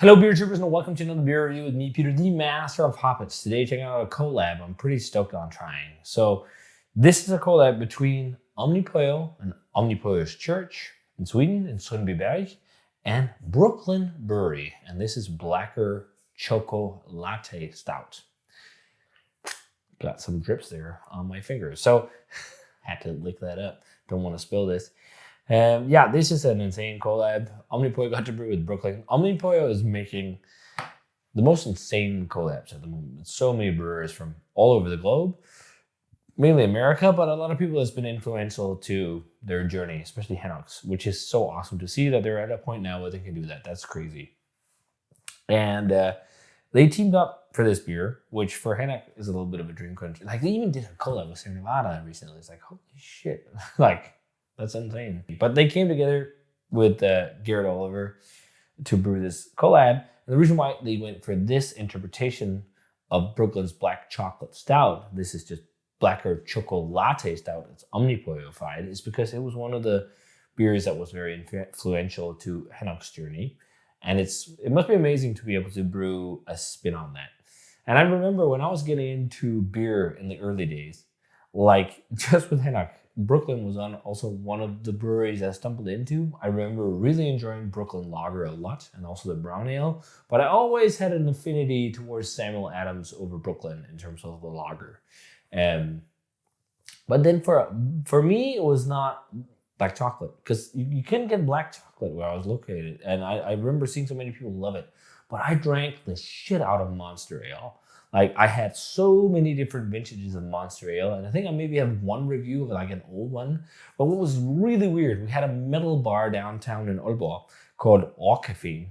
Hello, beer troopers, and welcome to another beer review with me, Peter, the master of hoppets. Today, checking out a collab I'm pretty stoked on trying. So, this is a collab between Omnipollo and Omnipollo's Church in Sweden, in Sundbyberg, and Brooklyn Brewery. And this is Blacker Choco Latte Stout. Got some drips there on my fingers, so had to lick that up. Don't want to spill this. This is an insane collab. Omnipollo got to brew with Brooklyn. Omnipollo is making the most insane collabs at the moment. So many brewers from all over the globe, mainly America, but a lot of people that's been influential to their journey, especially Henox, which is so awesome to see that they're at a point now where they can do that. That's crazy. And they teamed up for this beer, which for Henox is a little bit of a dream country. Like they even did a collab with Sierra Nevada recently. It's like, holy shit. Like, that's insane. But they came together with Garrett Oliver to brew this collab. And the reason why they went for this interpretation of Brooklyn's Black Chocolate Stout, this is just Blacker Choco Latte Stout, it's Omnipollo-fied, is because it was one of the beers that was very influential to Henox's journey. And it must be amazing to be able to brew a spin on that. And I remember when I was getting into beer in the early days, like just with Henox, Brooklyn was also one of the breweries I stumbled into. I remember really enjoying Brooklyn Lager a lot and also the brown ale, but I always had an affinity towards Samuel Adams over Brooklyn in terms of the lager. But then for me, it was not black chocolate because you couldn't get black chocolate where I was located. And I remember seeing so many people love it, but I drank the shit out of Monster Ale. Like I had so many different vintages of Monster Ale, and I think I maybe have one review of like an old one. But what was really weird, we had a metal bar downtown in Aalborg called Åkaffin.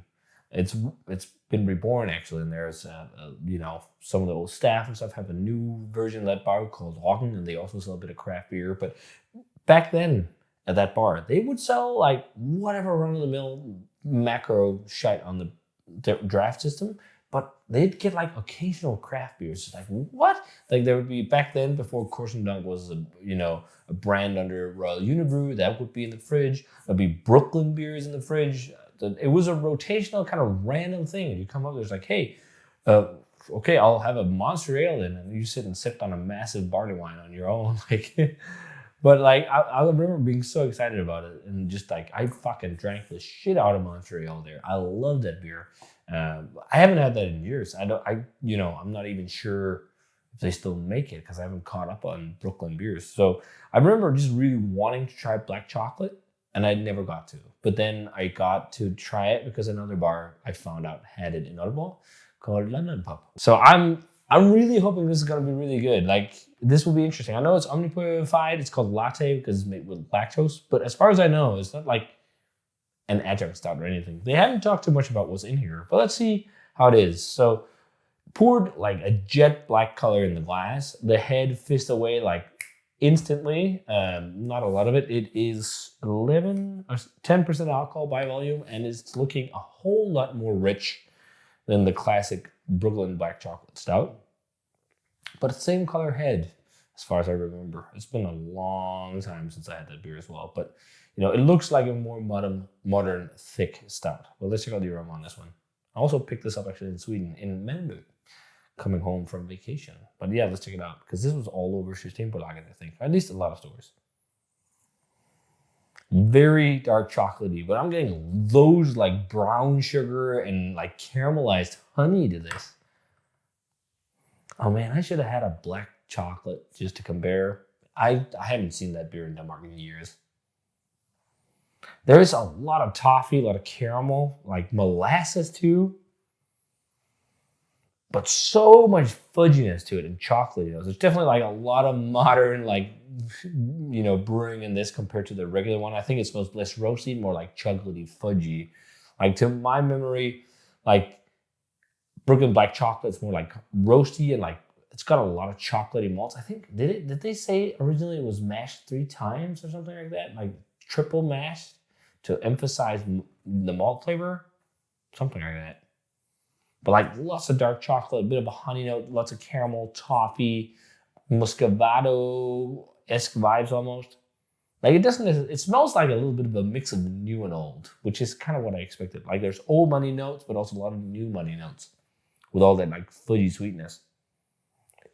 It's been reborn actually, and there's some of the old staff and stuff have a new version of that bar called Rocken, and they also sell a bit of craft beer. But back then at that bar, they would sell like whatever run of the mill macro shite on the draft system. But they'd get like occasional craft beers. It's like, what? Like there would be back then before Corson Dunk was a brand under Royal Unibrew, that would be in the fridge. There'd be Brooklyn beers in the fridge. It was a rotational kind of random thing. And you come up, there's like, hey, okay, I'll have a Monster Ale then, and you sit and sip on a massive barley wine on your own. Like, but like I remember being so excited about it, and just like I fucking drank the shit out of Monster Ale there. I love that beer. I haven't had that in years. I'm not even sure if they still make it because I haven't caught up on Brooklyn beers. So I remember just really wanting to try black chocolate, and I never got to. But then I got to try it because another bar I found out had it in Aalborg called London Pub. So I'm really hoping this is gonna be really good. Like this will be interesting. I know it's Omnipollo-fied. It's called latte because it's made with lactose. But as far as I know, it's not like an adjunct stout or anything. They haven't talked too much about what's in here, but let's see how it is. So poured like a jet black color in the glass. The head fizzed away like instantly. Not a lot of it. It is 11 or 10% alcohol by volume, and it's looking a whole lot more rich than the classic Brooklyn Black Chocolate Stout. But it's the same color head as far as I remember. It's been a long time since I had that beer as well, but it looks like a more modern thick stout. Well, let's check out the aroma on this one. I also picked this up actually in Sweden, in Malmö, coming home from vacation. But yeah, let's check it out, because this was all over Systembolaget, I think. At least a lot of stores. Very dark chocolatey, but I'm getting those like brown sugar and like caramelized honey to this. Oh man, I should have had a black chocolate just to compare. I haven't seen that beer in Denmark in years. There is a lot of toffee, a lot of caramel, like molasses too. But so much fudginess to it and chocolatey. There's definitely like a lot of modern brewing in this compared to the regular one. I think it smells less roasty, more like chocolatey, fudgy. Like to my memory, like Brooklyn Black Chocolate's more like roasty and like it's got a lot of chocolatey malts. I think did they say originally it was mashed 3 times or something like that? Like triple mashed to emphasize the malt flavor, something like that. But like lots of dark chocolate, a bit of a honey note, lots of caramel, toffee, muscovado-esque vibes almost. Like it doesn't. It smells like a little bit of a mix of new and old, which is kind of what I expected. Like there's old money notes, but also a lot of new money notes with all that like fudgy sweetness.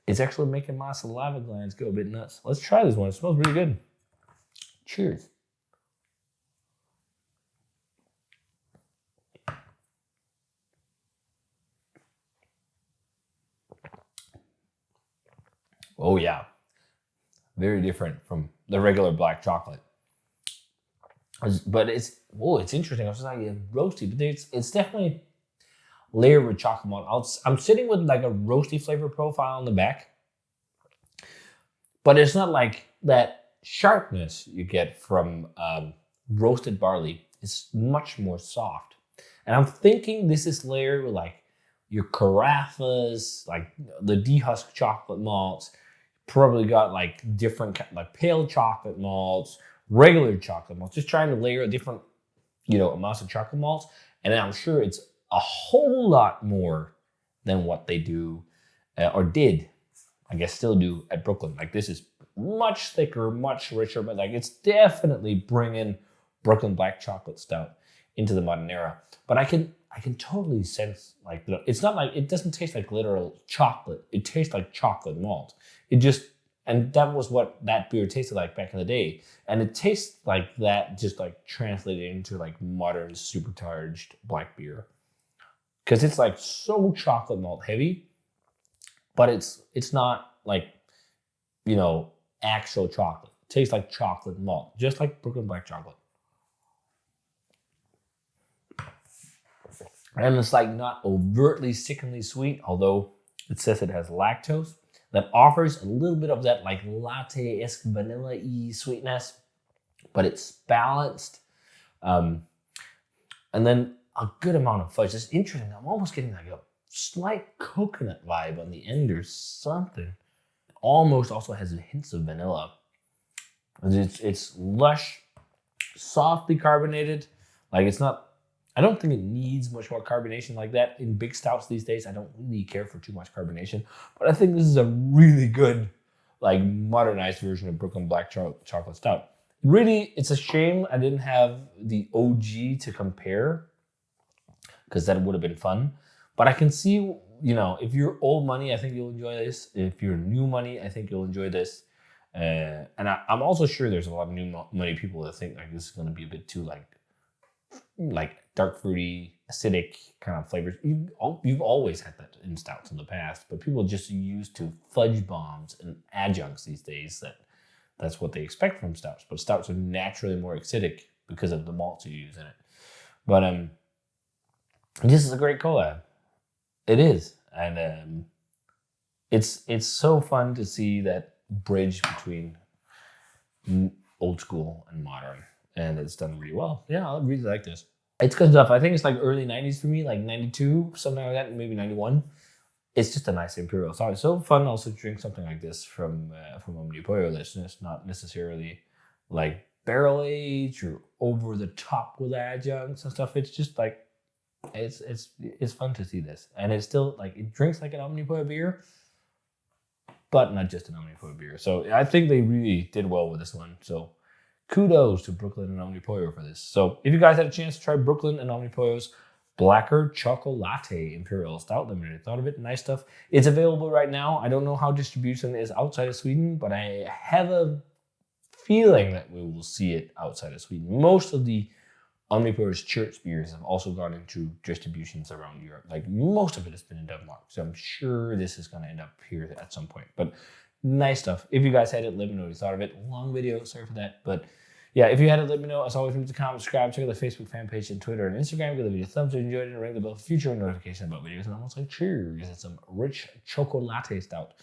It's actually making my saliva glands go a bit nuts. Let's try this one. It smells really good. Cheers. Oh yeah, very different from the regular black chocolate. But it's interesting. I was like roasty, but it's definitely layered with chocolate malt. I'm sitting with like a roasty flavor profile on the back, but it's not like that sharpness you get from roasted barley. It's much more soft, and I'm thinking this is layered with like your carafas, like the dehusked chocolate malts. Probably got like different like pale chocolate malts, regular chocolate malts, just trying to layer different, amounts of chocolate malts. And I'm sure it's a whole lot more than what they do or did, I guess still do at Brooklyn. Like this is much thicker, much richer, but like it's definitely bringing Brooklyn Black Chocolate Stout into the modern era. But I can totally sense like it's not like it doesn't taste like literal chocolate. It tastes like chocolate malt. And that was what that beer tasted like back in the day. And it tastes like that just like translated into like modern supercharged black beer. Because it's like so chocolate malt heavy, but it's not like, actual chocolate. It tastes like chocolate malt, just like Brooklyn Black Chocolate. And it's like not overtly sickeningly sweet, although it says it has lactose. That offers a little bit of that like latte-esque vanilla-y sweetness, but it's balanced. And then a good amount of fudge. It's interesting. I'm almost getting like a slight coconut vibe on the end or something. It almost also has hints of vanilla. It's lush, softly carbonated. Like it's not, I don't think it needs much more carbonation like that. In big stouts these days, I don't really care for too much carbonation. But I think this is a really good, like modernized version of Brooklyn Black Chocolate Stout. Really, it's a shame I didn't have the OG to compare because that would have been fun. But I can see, if you're old money, I think you'll enjoy this. If you're new money, I think you'll enjoy this. And I'm also sure there's a lot of new money people that think like this is going to be a bit too like dark fruity, acidic kind of flavors. You've always had that in stouts in the past, but people just used to fudge bombs and adjuncts these days that's what they expect from stouts. But stouts are naturally more acidic because of the malts you use in it. But this is a great collab. It is, and it's so fun to see that bridge between old school and modern, and it's done really well. Yeah, I really like this. It's good stuff. I think it's like early 90s for me, like 92, something like that, maybe 91. It's just a nice Imperial. So it's so fun also to drink something like this from Omnipollo that's just not necessarily like barrel aged or over the top with adjuncts and stuff. It's just like, it's fun to see this. And it's still like, it drinks like an Omnipollo beer, but not just an Omnipollo beer. So I think they really did well with this one. So kudos to Brooklyn and Omnipollo for this. So if you guys had a chance to try Brooklyn and Omnipollo's Blacker Chocolate Imperial Stout Limited, thought of it, nice stuff. It's available right now. I don't know how distribution is outside of Sweden, but I have a feeling that we will see it outside of Sweden. Most of the Omnipollo's church beers have also gone into distributions around Europe. Like most of it has been in Denmark. So I'm sure this is going to end up here at some point. But nice stuff. If you guys had it, let me know what you thought of it. Long video, sorry for that. But yeah, if you had it, let me know. As always, leave a comment, subscribe, check out the Facebook fan page and Twitter and Instagram. Give the video a thumbs up if you enjoyed it, and ring the bell for future notifications about videos. And almost like cheers. It's some rich chocolate stout.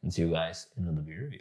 And see you guys in another beer review.